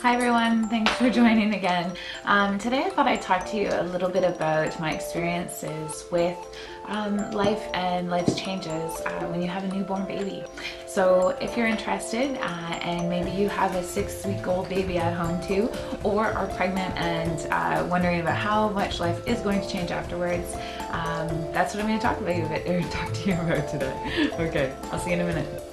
Hi everyone, thanks for joining again. Today I thought I'd talk to you a little bit about my experiences with life and life's changes when you have a newborn baby. So if you're interested and maybe you have a 6-week-old baby at home too, or are pregnant and wondering about how much life is going to change afterwards, that's what I'm going to talk to you about today. Okay, I'll see you in a minute.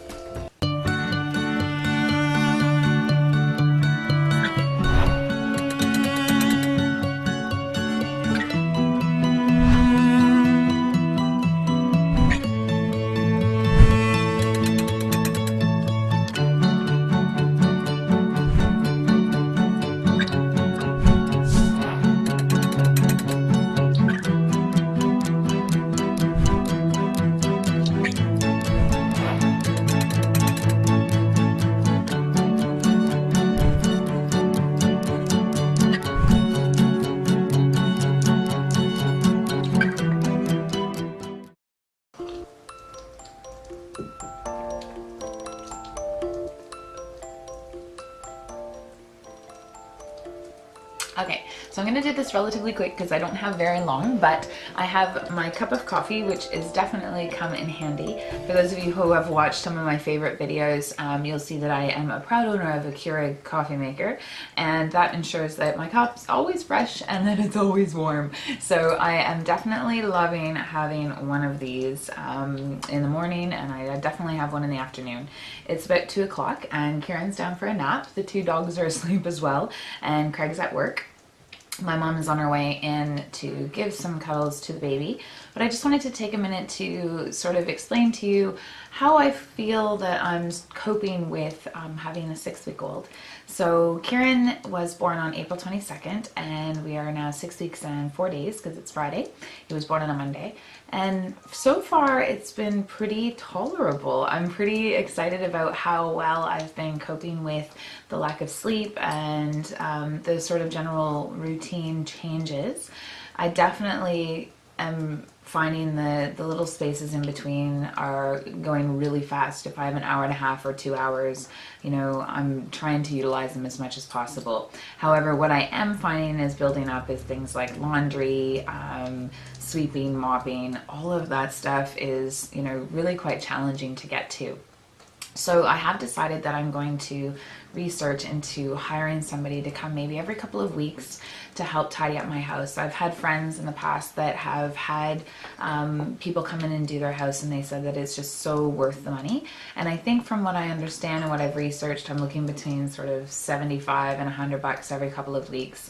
Okay, so I'm going to do this relatively quick because I don't have very long, but I have my cup of coffee, which is definitely come in handy. For those of you who have watched some of my favorite videos, you'll see that I am a proud owner of a Keurig coffee maker, and that ensures that my cup's always fresh and that it's always warm. So I am definitely loving having one of these in the morning, and I definitely have one in the afternoon. It's about 2 o'clock and Ciaran's down for a nap. The 2 dogs are asleep as well, and Craig's at work. My mom is on her way in to give some cuddles to the baby, but I just wanted to take a minute to sort of explain to you how I feel that I'm coping with having a 6-week-old. So Ciaran was born on April 22nd, and we are now 6 weeks and 4 days because it's Friday. He was born on a Monday, and so far it's been pretty tolerable. I'm pretty excited about how well I've been coping with the lack of sleep and the sort of general routine changes. I definitely am finding the little spaces in between are going really fast. If I have an hour and a half or 2 hours, you know, I'm trying to utilize them as much as possible. However, what I am finding is building up is things like laundry, sweeping, mopping. All of that stuff is, you know, really quite challenging to get to. So I have decided that I'm going to research into hiring somebody to come maybe every couple of weeks to help tidy up my house. I've had friends in the past that have had people come in and do their house, and they said that it's just so worth the money. And I think from what I understand and what I've researched, I'm looking between sort of $75 and $100 every couple of weeks.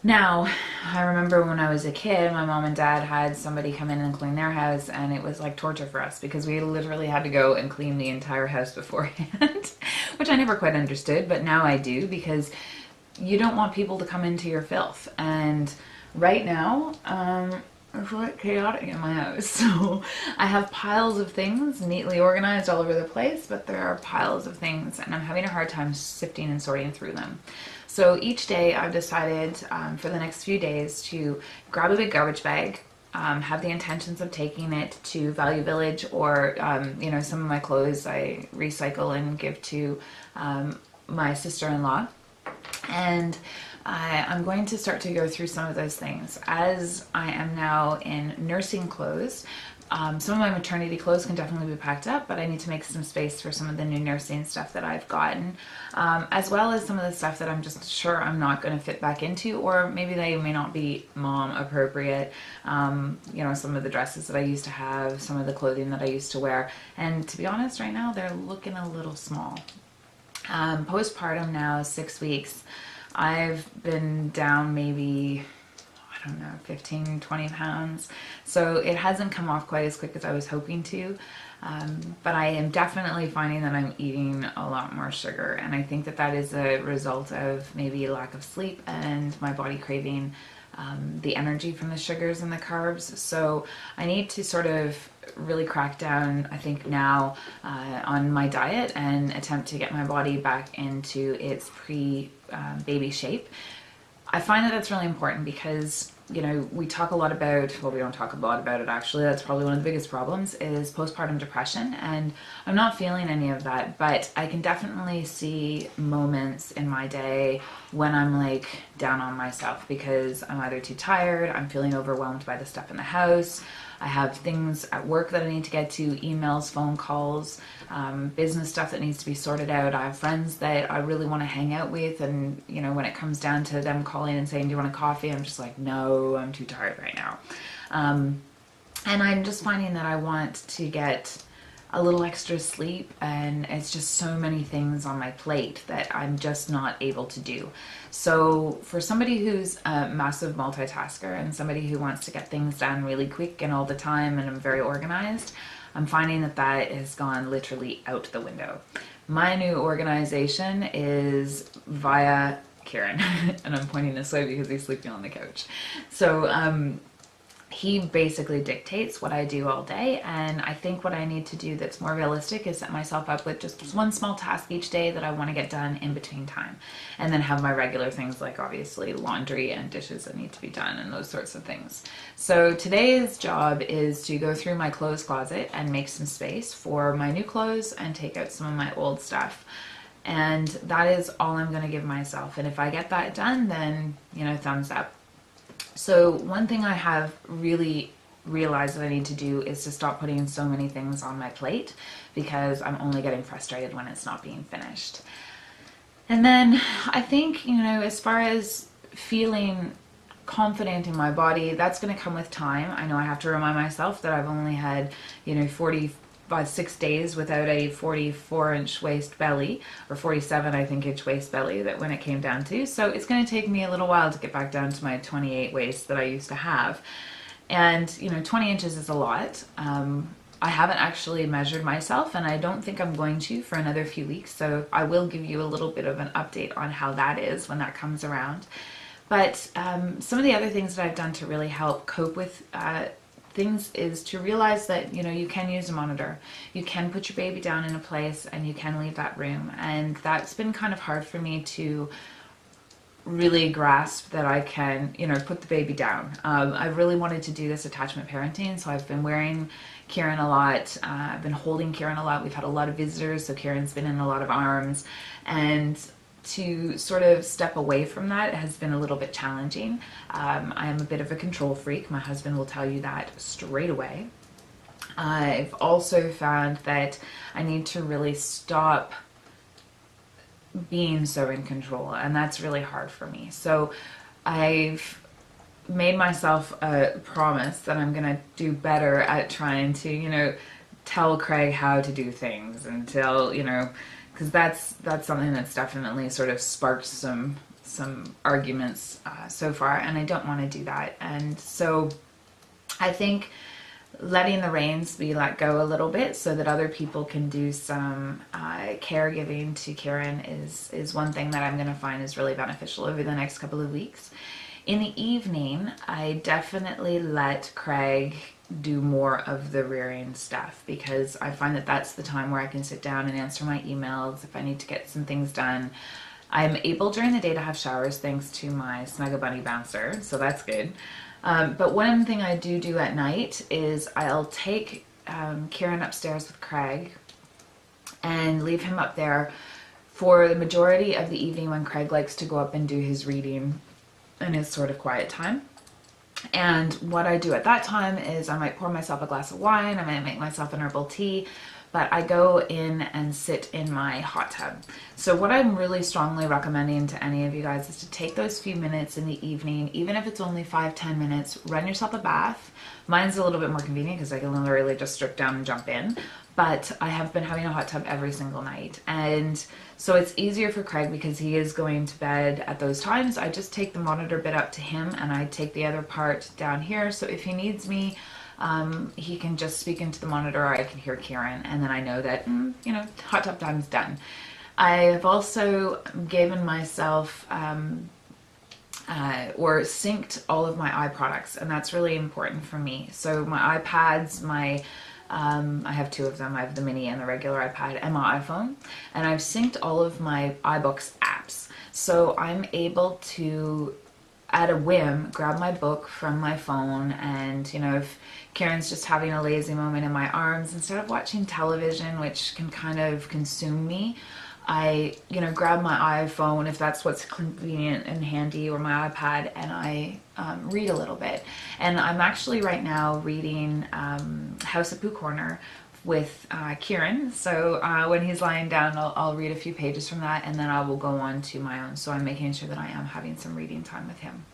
Now, I remember when I was a kid, my mom and dad had somebody come in and clean their house, and it was like torture for us because we literally had to go and clean the entire house beforehand, which I never quite understood, but now I do, because you don't want people to come into your filth. And right now, it's like chaotic in my house. So I have piles of things neatly organized all over the place, but there are piles of things, and I'm having a hard time sifting and sorting through them. So each day I've decided for the next few days to grab a big garbage bag, have the intentions of taking it to Value Village, or you know, some of my clothes I recycle and give to my sister-in-law. And I'm going to start to go through some of those things. As I am now in nursing clothes, some of my maternity clothes can definitely be packed up, but I need to make some space for some of the new nursing stuff that I've gotten, as well as some of the stuff that I'm just sure I'm not going to fit back into, or maybe they may not be mom appropriate. You know, some of the dresses that I used to have, some of the clothing that I used to wear, and to be honest, right now they're looking a little small. Postpartum now, 6 weeks. I've been down maybe, I don't know, 15, 20 pounds. So it hasn't come off quite as quick as I was hoping to. But I am definitely finding that I'm eating a lot more sugar. And I think that that is a result of maybe lack of sleep and my body craving the energy from the sugars and the carbs. So I need to sort of really crack down, I think now, on my diet and attempt to get my body back into its pre-baby shape. I find that that's really important because you know, we talk a lot about, well, we don't talk a lot about it actually, that's probably one of the biggest problems, is postpartum depression, and I'm not feeling any of that, but I can definitely see moments in my day when I'm like down on myself because I'm either too tired, I'm feeling overwhelmed by the stuff in the house, I have things at work that I need to get to, emails, phone calls, business stuff that needs to be sorted out. I have friends that I really want to hang out with, and you know, when it comes down to them calling and saying, do you want a coffee? I'm just like, no, I'm too tired right now. And I'm just finding that I want to get a little extra sleep, and it's just so many things on my plate that I'm just not able to do. So for somebody who's a massive multitasker and somebody who wants to get things done really quick and all the time, and I'm very organized, I'm finding that that has gone literally out the window. My new organization is via Ciaran, and I'm pointing this way because he's sleeping on the couch. So he basically dictates what I do all day, and I think what I need to do that's more realistic is set myself up with just one small task each day that I want to get done in between time, and then have my regular things like obviously laundry and dishes that need to be done and those sorts of things. So today's job is to go through my clothes closet and make some space for my new clothes and take out some of my old stuff. And that is all I'm going to give myself, and if I get that done, then, you know, thumbs up. So one thing I have really realized that I need to do is to stop putting so many things on my plate, because I'm only getting frustrated when it's not being finished. And then I think, you know, as far as feeling confident in my body, that's going to come with time. I know I have to remind myself that I've only had, you know, 6 days without a 44-inch waist belly, or 47, I think, inch waist belly, that when it came down to. So it's going to take me a little while to get back down to my 28 waist that I used to have. And, you know, 20 inches is a lot. I haven't actually measured myself, and I don't think I'm going to for another few weeks. So I will give you a little bit of an update on how that is when that comes around. But some of the other things that I've done to really help cope with things is to realize that, you know, you can use a monitor, you can put your baby down in a place, and you can leave that room. And that's been kind of hard for me to really grasp, that I can, you know, put the baby down. I've really wanted to do this attachment parenting, so I've been wearing Ciaran a lot, I've been holding Ciaran a lot, we've had a lot of visitors, so Ciaran's been in a lot of arms, and to sort of step away from that has been a little bit challenging. I am a bit of a control freak. My husband will tell you that straight away. I've also found that I need to really stop being so in control, and that's really hard for me. So I've made myself a promise that I'm gonna do better at trying to, you know, tell Craig how to do things, and tell, you know, because that's something that's definitely sort of sparked some arguments so far, and I don't want to do that. And so I think letting the reins be let go a little bit so that other people can do some caregiving to Ciaran is one thing that I'm going to find is really beneficial over the next couple of weeks. In the evening, I definitely let Craig do more of the rearing stuff, because I find that that's the time where I can sit down and answer my emails if I need to get some things done. I'm able during the day to have showers thanks to my Snuggle Bunny bouncer, so that's good. But one thing I do at night is I'll take Ciaran upstairs with Craig and leave him up there for the majority of the evening when Craig likes to go up and do his reading and his sort of quiet time. And what I do at that time is I might pour myself a glass of wine, I might make myself an herbal tea, but I go in and sit in my hot tub. So what I'm really strongly recommending to any of you guys is to take those few minutes in the evening, even if it's only 5-10 minutes, run yourself a bath. Mine's a little bit more convenient because I can literally just strip down and jump in. But I have been having a hot tub every single night. And so it's easier for Craig because he is going to bed at those times. I just take the monitor bit up to him and I take the other part down here. So if he needs me, he can just speak into the monitor, or I can hear Ciaran, and then I know that, you know, hot tub time's done. I've also given myself or synced all of my eye products, and that's really important for me. So my iPads, I have two of them. I have the mini and the regular iPad and my iPhone, and I've synced all of my iBooks apps. So I'm able to at a whim grab my book from my phone, and you know, if Ciaran's just having a lazy moment in my arms, instead of watching television, which can kind of consume me, I, you know, grab my iPhone if that's what's convenient and handy, or my iPad, and I read a little bit. And I'm actually right now reading House of Pooh Corner with Ciaran. So when he's lying down, I'll read a few pages from that, and then I will go on to my own. So I'm making sure that I am having some reading time with him.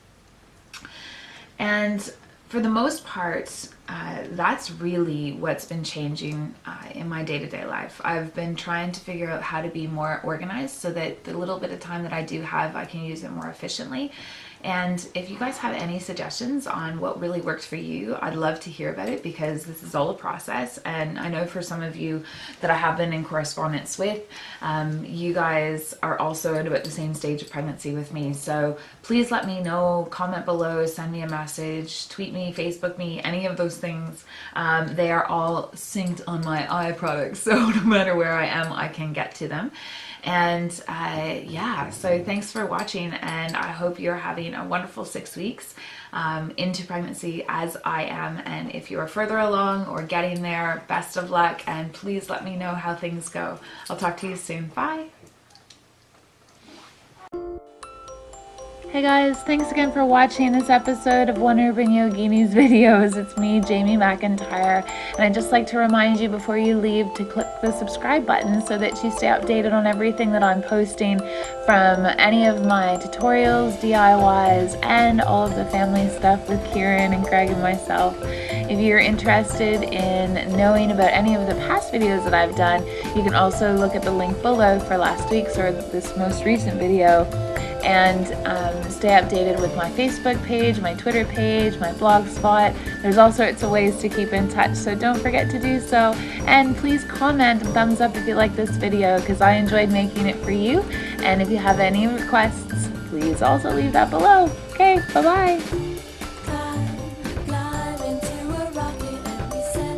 And for the most part, that's really what's been changing in my day-to-day life. I've been trying to figure out how to be more organized so that the little bit of time that I do have, I can use it more efficiently. And if you guys have any suggestions on what really works for you, I'd love to hear about it, because this is all a process. And I know for some of you that I have been in correspondence with, you guys are also at about the same stage of pregnancy with me. So please let me know, comment below, send me a message, tweet me, Facebook me, any of those things. They are all synced on my iProducts, so no matter where I am, I can get to them. And yeah, so thanks for watching, and I hope you're having a wonderful 6 weeks into pregnancy as I am. And if you are further along or getting there, best of luck, and please let me know how things go. I'll talk to you soon. Bye. Hey guys, thanks again for watching this episode of OneUrbanYogini's videos. It's me, Jamie McIntyre, and I'd just like to remind you before you leave to click the subscribe button so that you stay updated on everything that I'm posting, from any of my tutorials, DIYs, and all of the family stuff with Ciaran and Greg and myself. If you're interested in knowing about any of the past videos that I've done, you can also look at the link below for last week's or this most recent video, and stay updated with my Facebook page, my Twitter page, my blog spot. There's all sorts of ways to keep in touch, so don't forget to do so. And please comment and thumbs up if you like this video, because I enjoyed making it for you. And if you have any requests, please also leave that below. Okay, bye-bye.